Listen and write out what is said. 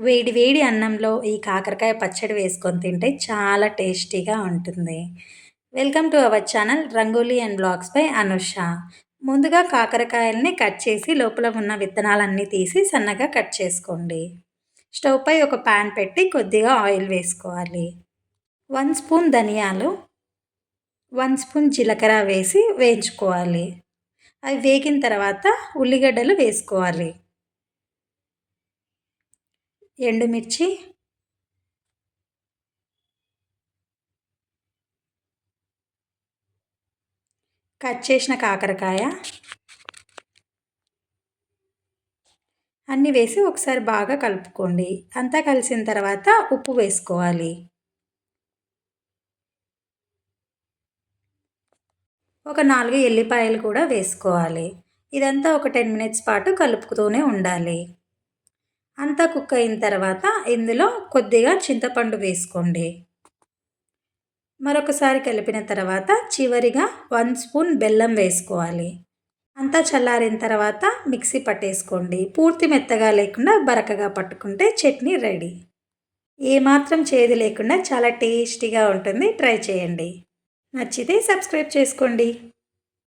వేడి వేడి అన్నంలో ఈ కాకరకాయ పచ్చడి వేసుకొని తింటే చాలా టేస్టీగా ఉంటుంది. Welcome to our channel Rangoli and blogs by Anusha. ముందుగా కాకరకాయల్ని కట్ చేసి లోపల ఉన్న విత్తనాలన్నీ తీసి సన్నగా కట్ చేసుకోండి. స్టవ్ పై ఒక పాన్ పెట్టి కొద్దిగా ఆయిల్ వేసుకోవాలి. 1 స్పూన్ ధనియాలు, 1 స్పూన్ జీలకర్ర వేసి వేయించుకోవాలి. అవి వేగిన తర్వాత ఉల్లిగడ్డలు వేసుకోవాలి. ఎండుమిర్చి, కట్ చేసిన కాకరకాయ అన్నీ వేసి ఒకసారి బాగా కలుపుకోండి. అంతా కలిసిన తర్వాత ఉప్పు వేసుకోవాలి. ఒక 4 ఎల్లిపాయలు కూడా వేసుకోవాలి. ఇదంతా ఒక 10 మినిట్స్ పాటు కలుపుతూనే ఉండాలి. అంతా కుక్ అయిన తర్వాత ఇందులో కొద్దిగా చింతపండు వేసుకోండి. మరొకసారి కలిపిన తర్వాత చివరిగా 1 స్పూన్ బెల్లం వేసుకోవాలి. అంతా చల్లారిన తర్వాత మిక్సీ పట్టేసుకోండి. పూర్తి మెత్తగా లేకుండా బరకగా పట్టుకుంటే చట్నీ రెడీ. ఏమాత్రం చేదు లేకుండా చాలా టేస్టీగా ఉంటుంది. ట్రై చేయండి. నచ్చితే సబ్స్క్రైబ్ చేసుకోండి.